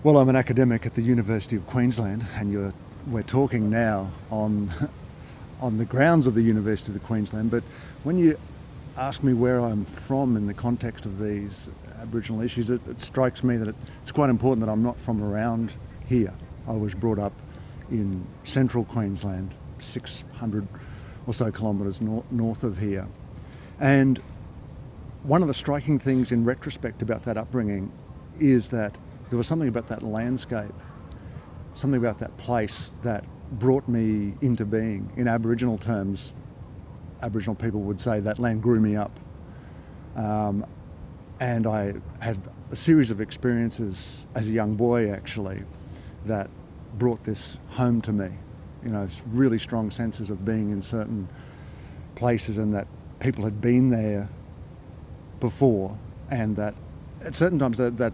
Well, I'm an academic at the University of Queensland, and we're talking now on the grounds of the University of Queensland. But when you ask me where I'm from in the context of these Aboriginal issues, it strikes me that it's quite important that I'm not from around here. I was brought up in central Queensland, 600 or so kilometres north of here. And one of the striking things in retrospect about that upbringing is that there was something about that landscape, something about that place that brought me into being. In Aboriginal terms, Aboriginal people would say that land grew me up. And I had a series of experiences as a young boy, actually, that brought this home to me. You know, really strong senses of being in certain places and that people had been there before, and that at certain times that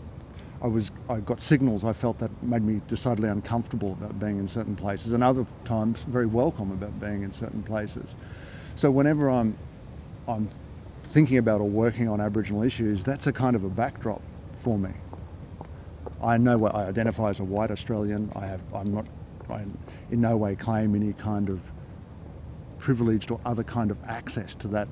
I got signals I felt that made me decidedly uncomfortable about being in certain places, and other times very welcome about being in certain places. So whenever I'm thinking about or working on Aboriginal issues, that's a kind of a backdrop for me. I know I identify as a white Australian. I in no way claim any kind of privileged or other kind of access to that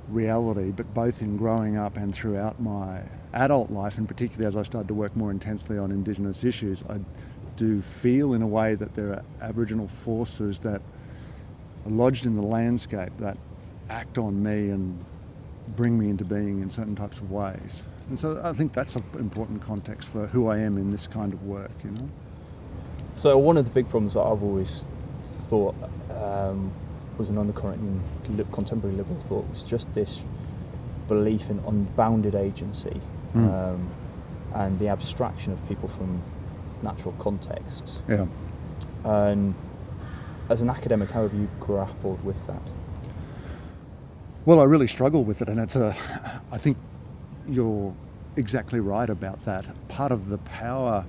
reality, but both in growing up and throughout my adult life, and particularly as I started to work more intensely on Indigenous issues, I do feel in a way that there are Aboriginal forces that are lodged in the landscape that act on me and bring me into being in certain types of ways. And so I think that's an important context for who I am in this kind of work, you know. So one of the big problems that I've always thought was an undercurrent in contemporary liberal thought was just this belief in unbounded agency and the abstraction of people from natural contexts. Yeah. And as an academic, how have you grappled with that? Well, I really struggle with it, and I think you're exactly right about that. Part of the power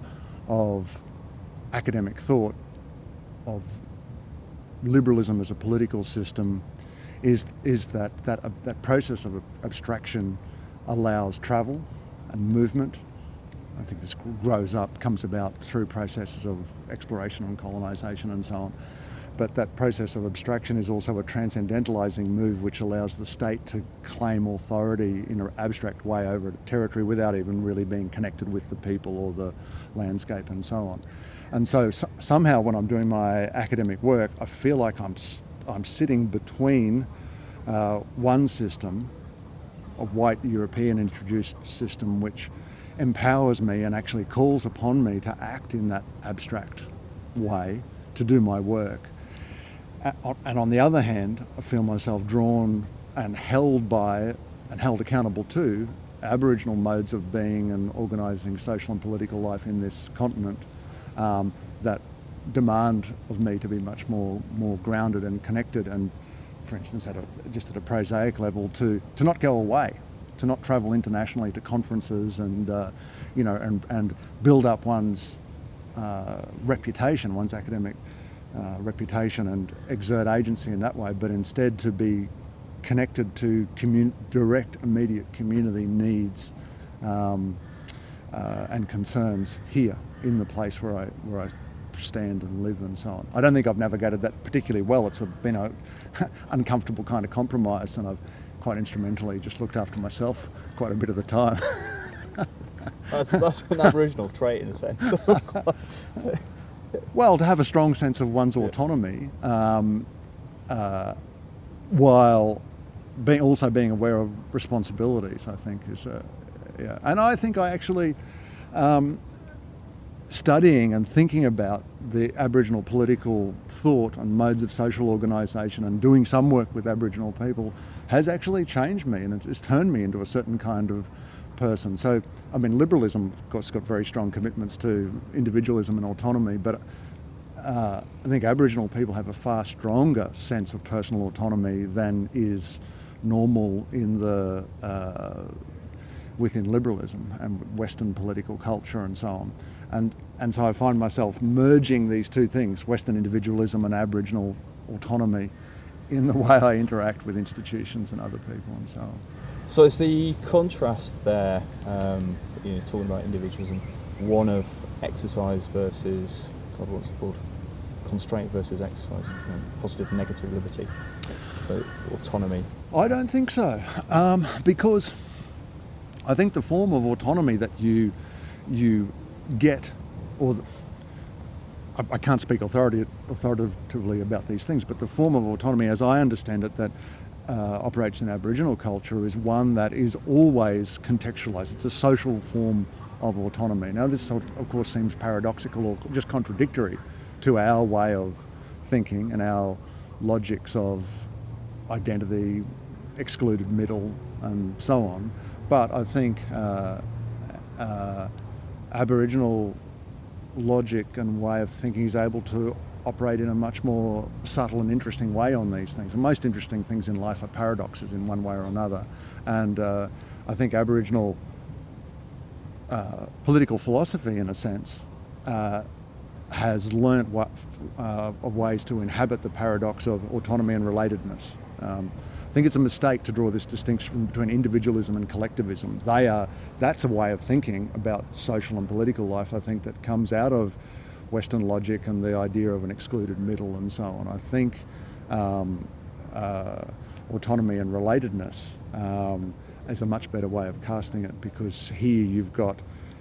of academic thought, of liberalism as a political system, is that process of abstraction allows travel and movement. I think this comes about through processes of exploration and colonisation and so on. But that process of abstraction is also a transcendentalising move which allows the state to claim authority in an abstract way over a territory without even really being connected with the people or the landscape and so on. And so somehow when I'm doing my academic work, I feel like I'm sitting between one system, a white European introduced system, which empowers me and actually calls upon me to act in that abstract way to do my work. And on the other hand, I feel myself drawn and held by and held accountable to Aboriginal modes of being and organising social and political life in this continent that demand of me to be much more grounded and connected, and, for instance, just at a prosaic level, to not go away, to not travel internationally to conferences and and build up one's reputation, one's academic reputation, and exert agency in that way, but instead to be connected to direct, immediate community needs and concerns here in the place where I stand and live and so on. I don't think I've navigated that particularly well. It's been an uncomfortable kind of compromise, and I've quite instrumentally just looked after myself quite a bit of the time. That's an Aboriginal trait in a sense. Well, to have a strong sense of one's autonomy, while also being aware of responsibilities, I think is yeah. And I think I actually studying and thinking about the Aboriginal political thought and modes of social organisation and doing some work with Aboriginal people has actually changed me, and it's turned me into a certain kind of person. So, I mean, liberalism, of course, got very strong commitments to individualism and autonomy, but I think Aboriginal people have a far stronger sense of personal autonomy than is normal in within liberalism and Western political culture and so on. And so I find myself merging these two things, Western individualism and Aboriginal autonomy, in the way I interact with institutions and other people and so on. So it's the contrast there, talking about individualism one of exercise versus, God, what's it called? Constraint versus exercise, positive, negative liberty, so autonomy. I don't think so, because I think the form of autonomy that you get, or I can't speak authoritatively about these things, but the form of autonomy, as I understand it, that operates in Aboriginal culture is one that is always contextualised. It's a social form of autonomy. Now, this of course seems paradoxical or just contradictory to our way of thinking and our logics of identity, excluded middle, and so on. But I think Aboriginal logic and way of thinking is able to operate in a much more subtle and interesting way on these things. The most interesting things in life are paradoxes in one way or another. And I think Aboriginal political philosophy, in a sense, has learnt of ways to inhabit the paradox of autonomy and relatedness. I think it's a mistake to draw this distinction between individualism and collectivism. That's a way of thinking about social and political life, I think, that comes out of Western logic and the idea of an excluded middle and so on. I think autonomy and relatedness is a much better way of casting it, because here you've got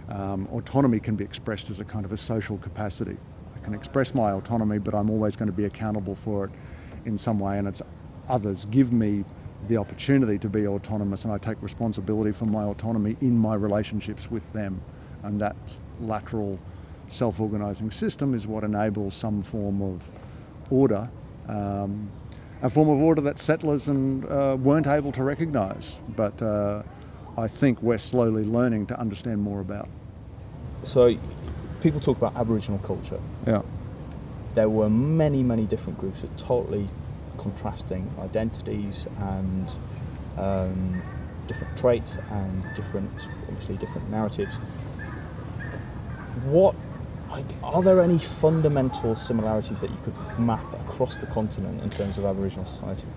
autonomy can be expressed as a kind of a social capacity. I can express my autonomy, but I'm always going to be accountable for it in some way, and it's others give me the opportunity to be autonomous, and I take responsibility for my autonomy in my relationships with them. And that lateral self-organising system is what enables some form of order, a form of order that settlers weren't able to recognise, but I think we're slowly learning to understand more about. So people talk about Aboriginal culture. Yeah. There were many, many different groups with totally contrasting identities and different traits and obviously different narratives. Are there any fundamental similarities that you could map across the continent in terms of Aboriginal society?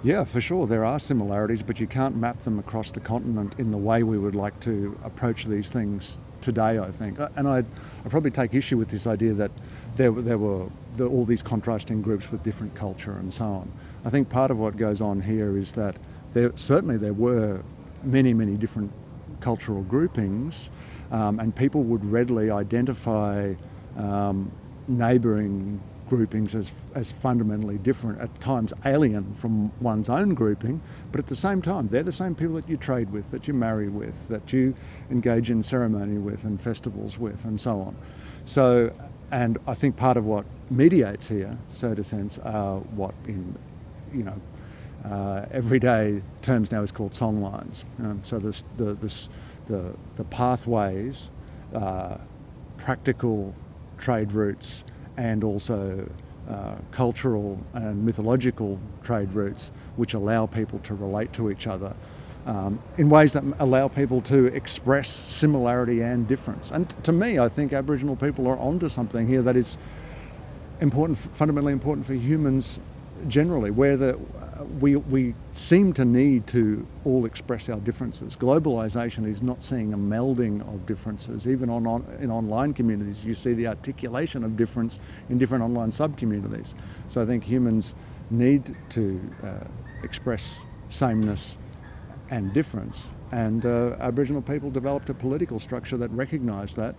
Yeah, for sure, there are similarities, but you can't map them across the continent in the way we would like to approach these things today, I think. And I probably take issue with this idea that there were all these contrasting groups with different culture and so on. I think part of what goes on here is that there were many, many different cultural groupings, and people would readily identify neighbouring groupings as fundamentally different, at times alien from one's own grouping, but at the same time they're the same people that you trade with, that you marry with, that you engage in ceremony with and festivals with and so on. So, and I think part of what mediates here, so to sense, are what in everyday terms now is called songlines. So the pathways, practical trade routes, and also cultural and mythological trade routes, which allow people to relate to each other in ways that allow people to express similarity and difference. And to me, I think Aboriginal people are onto something here that is important, fundamentally important for humans generally, where we seem to need to all express our differences. Globalisation is not seeing a melding of differences. Even in online communities, you see the articulation of difference in different online sub-communities. So I think humans need to express sameness and difference. And Aboriginal people developed a political structure that recognised that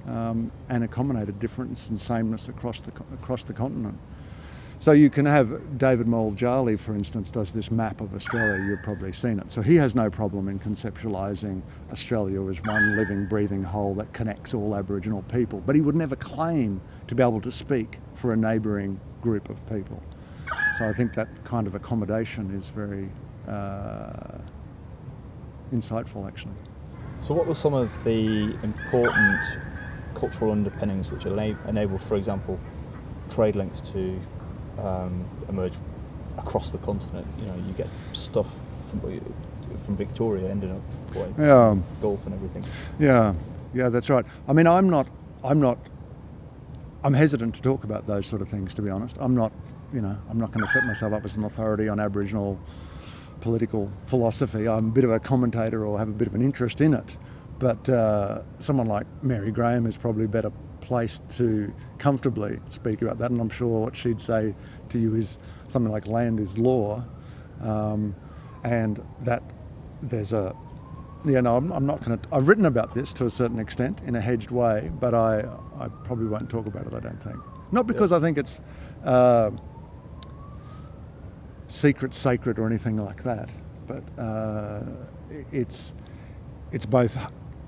and accommodated difference and sameness across the continent. So you can have David Mold-Jarley, for instance, does this map of Australia. You've probably seen it. So he has no problem in conceptualising Australia as one living, breathing whole that connects all Aboriginal people. But he would never claim to be able to speak for a neighbouring group of people. So I think that kind of accommodation is very insightful, actually. So what were some of the important cultural underpinnings which enable, for example, trade links to emerge across the continent? You get stuff from Victoria ending up Gulf and everything. Yeah, that's right. I mean, I'm hesitant to talk about those sort of things, to be honest. I'm not going to set myself up as an authority on Aboriginal political philosophy. I'm a bit of a commentator or have a bit of an interest in it. But someone like Mary Graham is probably better placed to comfortably speak about that, and I'm sure what she'd say to you is something like land is law, and that there's a, I'm not going to, I've written about this to a certain extent in a hedged way, but I probably won't talk about it, I don't think. Not because I think it's secret, sacred or anything like that, but it's both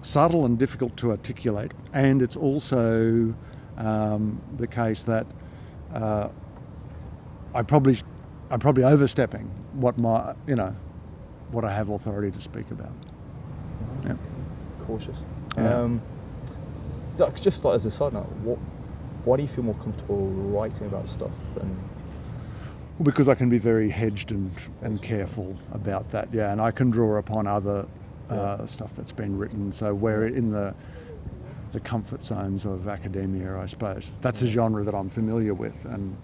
subtle and difficult to articulate, and it's also the case that I'm probably overstepping what what I have authority to speak about. Yeah. Cautious. Yeah. Just like as a side note, why do you feel more comfortable writing about stuff than? Well, because I can be very hedged and careful about that. Yeah, and I can draw upon other stuff that's been written. So we're in the comfort zones of academia, I suppose. That's a genre that I'm familiar with, and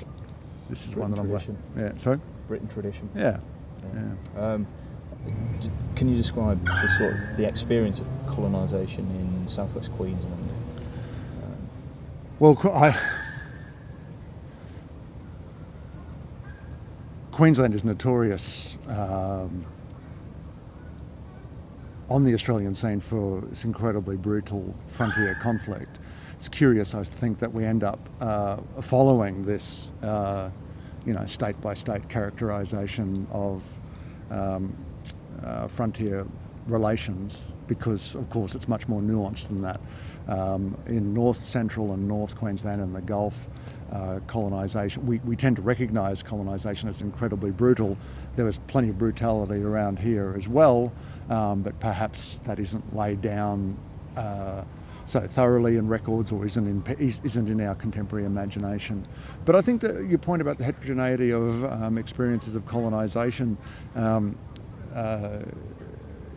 this is one that tradition. Sorry? Written tradition. Yeah. Can you describe the experience of colonisation in southwest Queensland? Well, Queensland is notorious on the Australian scene for its incredibly brutal frontier conflict. It's curious, I think, that we end up following this, state-by-state characterisation of frontier relations, because, of course, it's much more nuanced than that. In North Central and North Queensland and the Gulf, colonisation, we tend to recognise colonisation as incredibly brutal. There was plenty of brutality around here as well, but perhaps that isn't laid down so thoroughly in records, or isn't in our contemporary imagination. But I think that your point about the heterogeneity of experiences of colonisation, the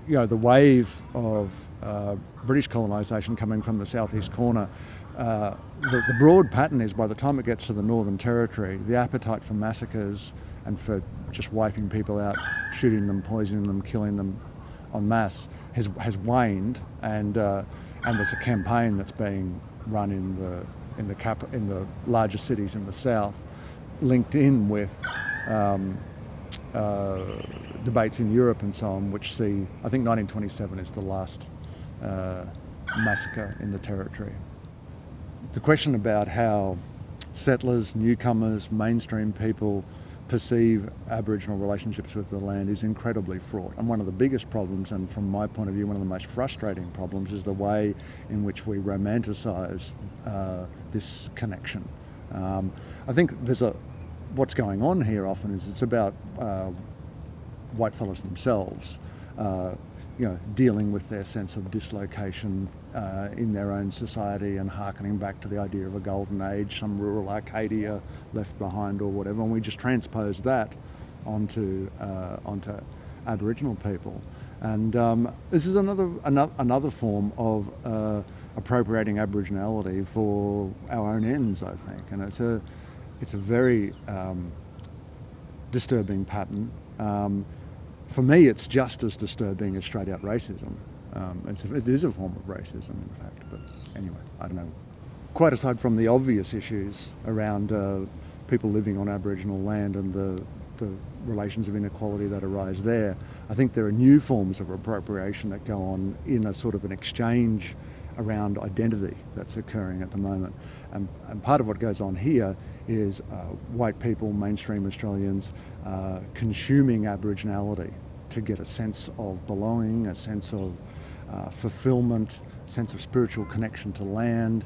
wave of British colonisation coming from the southeast corner, the broad pattern is, by the time it gets to the Northern Territory, the appetite for massacres and for just wiping people out, shooting them, poisoning them, killing them en masse has waned, and there's a campaign that's being run in the larger cities in the south, linked in with debates in Europe and so on, which see, I think 1927 is the last massacre in the territory. The question about how settlers, newcomers, mainstream people perceive Aboriginal relationships with the land is incredibly fraught. And one of the biggest problems, and from my point of view, one of the most frustrating problems, is the way in which we romanticise this connection. I think what's going on here often is it's about whitefellas themselves, dealing with their sense of dislocation in their own society and hearkening back to the idea of a golden age, some rural Arcadia left behind or whatever, and we just transpose that onto Aboriginal people. And this is another form of appropriating Aboriginality for our own ends, I think, and it's a very disturbing pattern. For me, it's just as disturbing as straight-out racism. It is a form of racism, in fact. But anyway, I don't know. Quite aside from the obvious issues around people living on Aboriginal land and the relations of inequality that arise there, I think there are new forms of appropriation that go on in a sort of an exchange around identity that's occurring at the moment. And part of what goes on here is white people, mainstream Australians, consuming Aboriginality to get a sense of belonging, a sense of fulfilment, a sense of spiritual connection to land.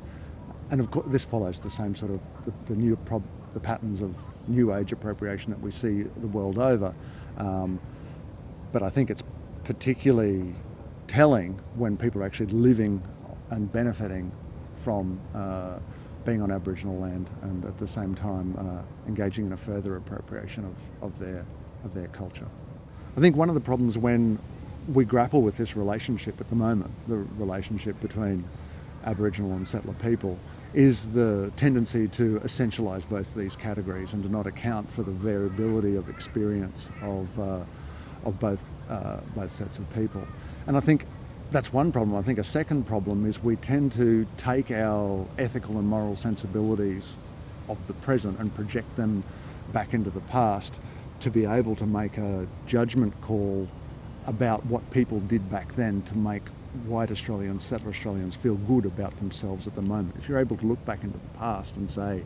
And of course, this follows the same sort of the patterns of New Age appropriation that we see the world over. But I think it's particularly telling when people are actually living and benefiting from being on Aboriginal land, and at the same time engaging in a further appropriation of their culture. I think one of the problems when we grapple with this relationship at the moment, the relationship between Aboriginal and settler people, is the tendency to essentialise both these categories and to not account for the variability of experience of both sets of people. And I think that's one problem. I think a second problem is we tend to take our ethical and moral sensibilities of the present and project them back into the past to be able to make a judgment call about what people did back then to make white Australians, settler Australians, feel good about themselves at the moment. If you're able to look back into the past and say,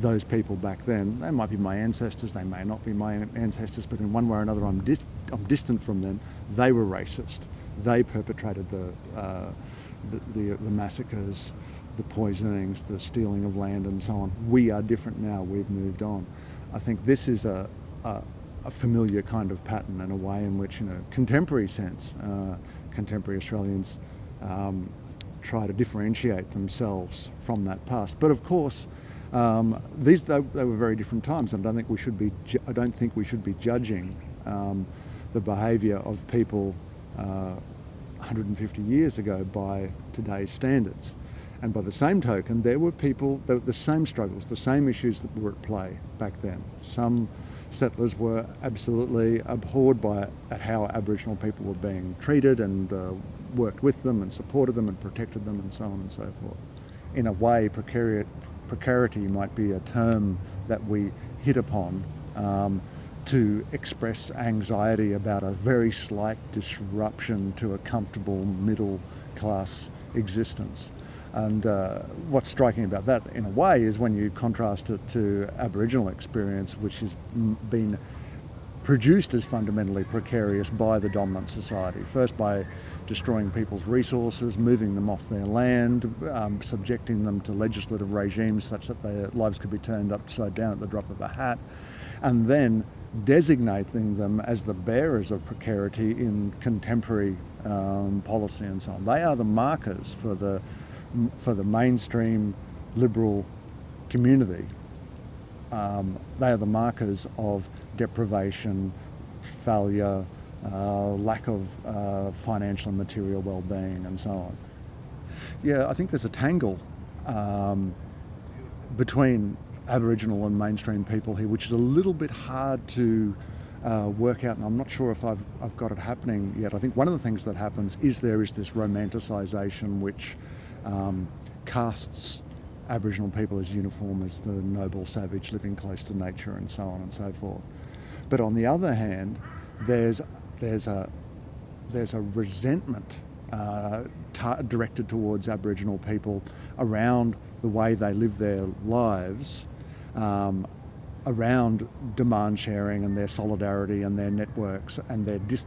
those people back then, they might be my ancestors, they may not be my ancestors, but in one way or another I'm distant from them, they were racist. They perpetrated the massacres, the poisonings, the stealing of land and so on. We are different now, we've moved on. I think this is a familiar kind of pattern in a way in which, in a contemporary sense, contemporary Australians try to differentiate themselves from that past. But of course, they were very different times, and I don't think we should be judging the behaviour of people 150 years ago by today's standards. And by the same token, there were the same struggles, the same issues that were at play back then. Some settlers were absolutely abhorred at how Aboriginal people were being treated, and worked with them and supported them and protected them and so on and so forth. In a way, precarity might be a term that we hit upon to express anxiety about a very slight disruption to a comfortable middle class existence. And what's striking about that, in a way, is when you contrast it to Aboriginal experience, which has been produced as fundamentally precarious by the dominant society. First by destroying people's resources, moving them off their land, subjecting them to legislative regimes such that their lives could be turned upside down at the drop of a hat, and then designating them as the bearers of precarity in contemporary policy and so on. They are the markers for the mainstream liberal community. They are the markers of deprivation, failure, lack of financial and material well-being and so on. Yeah, I think there's a tangle between Aboriginal and mainstream people here, which is a little bit hard to work out, and I'm not sure if I've got it happening yet. I think one of the things that happens is there is this romanticisation which casts Aboriginal people as uniform as the noble savage living close to nature and so on and so forth. But on the other hand, there's a resentment directed towards Aboriginal people around the way they live their lives, around demand sharing and their solidarity and their networks, and there's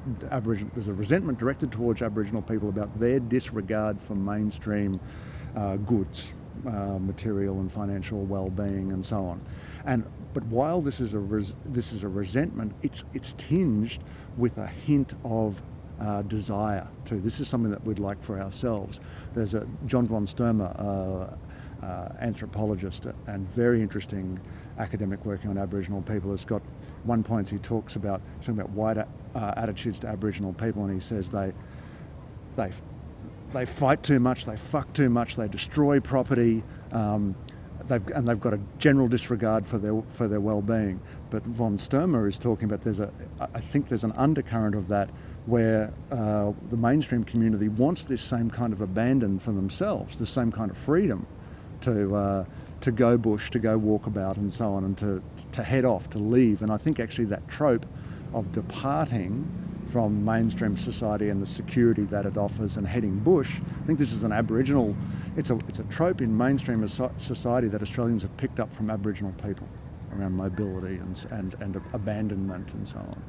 a resentment directed towards Aboriginal people about their disregard for mainstream goods, material and financial well-being and so on. But while this is a resentment, it's tinged with a hint of desire too. This is something that we'd like for ourselves. There's a John von Sturmer, anthropologist and very interesting academic working on Aboriginal people, has got one point he talks about white attitudes to Aboriginal people, and he says they fight too much, they fuck too much, they destroy property, they've got a general disregard for their well-being. But von Sturmer is talking about I think there's an undercurrent of that where the mainstream community wants this same kind of abandon for themselves, the same kind of freedom to go bush, to go walkabout and so on, and to head off, to leave. And I think actually that trope of departing from mainstream society and the security that it offers and heading bush, I think this is an Aboriginal, it's a trope in mainstream society that Australians have picked up from Aboriginal people around mobility and abandonment and so on.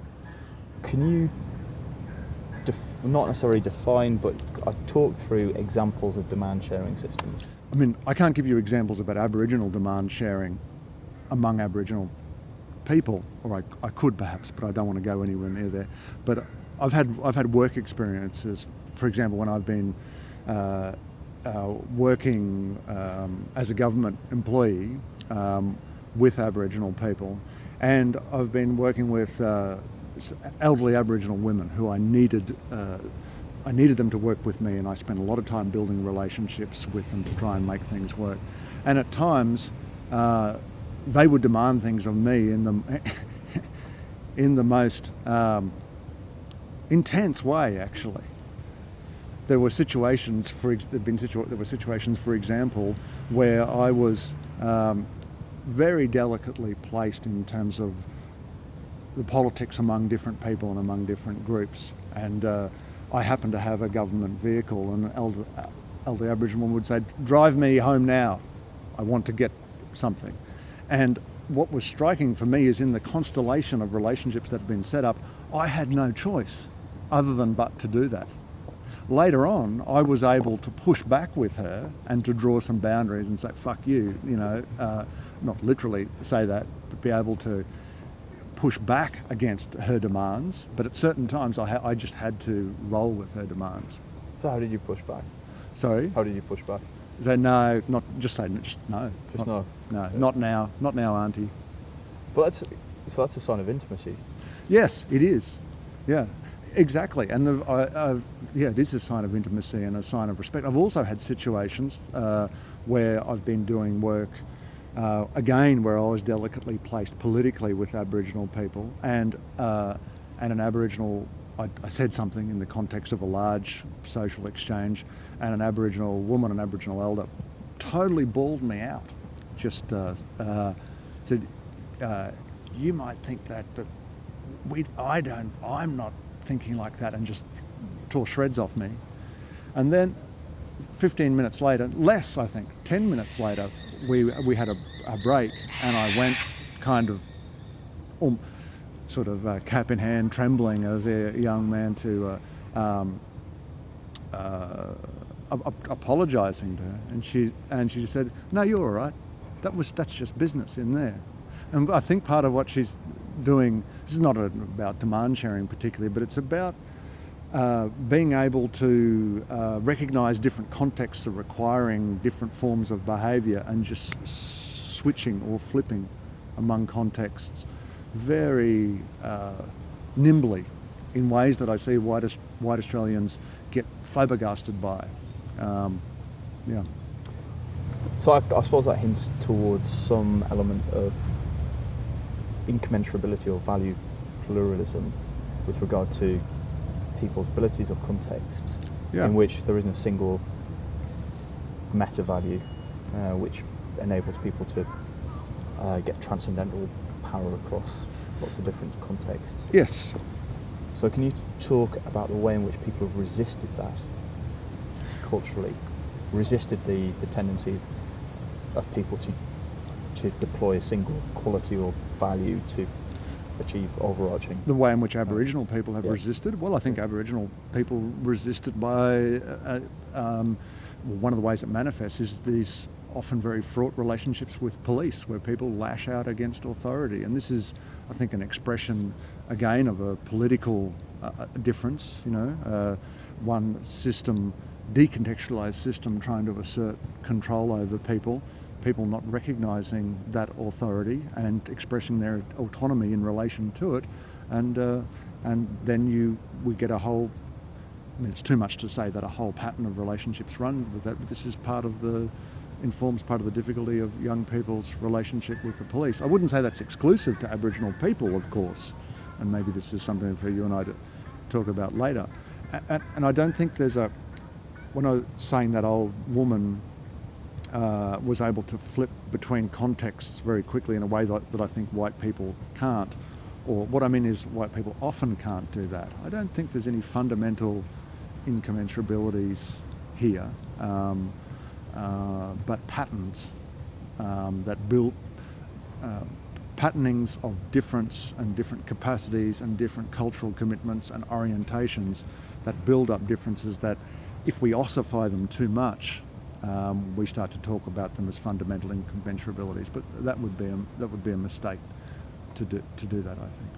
Can you not necessarily define, but talk through examples of demand sharing systems? I mean, I can't give you examples about Aboriginal demand sharing among Aboriginal people, or I could perhaps, but I don't want to go anywhere near there. But I've had work experiences. For example, when I've been working as a government employee with Aboriginal people, and I've been working with elderly Aboriginal women who I needed them to work with me, and I spent a lot of time building relationships with them to try and make things work. And at times, they would demand things of me in the most intense way, actually. there were situations, for example, where I was very delicately placed in terms of the politics among different people and among different groups. And I happened to have a government vehicle, and an elderly Aboriginal woman would say, "Drive me home now. I want to get something." And what was striking for me is in the constellation of relationships that had been set up, I had no choice other than but to do that. Later on, I was able to push back with her and to draw some boundaries and say, "Fuck you," not literally say that, but be able to push back against her demands. But at certain times, I just had to roll with her demands. So how did you push back? Sorry? How did you push back? Say no, no. Just Just no. no. No, not now, auntie. But that's a sign of intimacy. Yes, it is. Yeah, exactly. And it is a sign of intimacy and a sign of respect. I've also had situations where I've been doing work, again, where I was delicately placed politically with Aboriginal people, and an Aboriginal, I said something in the context of a large social exchange, and an Aboriginal woman, an Aboriginal elder, totally bawled me out. Just said, "You might think that, but I'm not thinking like that," and just tore shreds off me. And then 15 minutes later, less I think, 10 minutes later, we had a break, and I went kind of sort of cap in hand, trembling as a young man to apologising to her, and she said, "No, you're all right. That's just business in there." And I think part of what she's doing, this is not about demand sharing particularly, but it's about being able to recognise different contexts of requiring different forms of behaviour, and just switching or flipping among contexts very nimbly in ways that I see white Australians get flabbergasted by. Yeah. So I suppose that hints towards some element of incommensurability or value pluralism with regard to people's abilities or contexts, in which there isn't a single meta value which enables people to get transcendental power across lots of different contexts. Yes. So can you talk about the way in which people have resisted that culturally, resisted the tendency of people to deploy a single quality or value to achieve overarching? The way in which Aboriginal people have resisted? Well, I think Aboriginal people resisted by, one of the ways it manifests is these often very fraught relationships with police, where people lash out against authority. And this is, I think, an expression, again, of a political difference, one system, decontextualised system, trying to assert control over people not recognising that authority and expressing their autonomy in relation to it, and then we get a whole. I mean, it's too much to say that a whole pattern of relationships run with that, but this is informs part of the difficulty of young people's relationship with the police. I wouldn't say that's exclusive to Aboriginal people, of course, and maybe this is something for you and I to talk about later. And I don't think when I was saying that old woman was able to flip between contexts very quickly in a way that I think white people can't, or what I mean is white people often can't do that. I don't think there's any fundamental incommensurabilities here, but patterns that build patternings of difference and different capacities and different cultural commitments and orientations that build up differences that, if we ossify them too much, we start to talk about them as fundamental incommensurabilities. But that would be a mistake to do that, I think.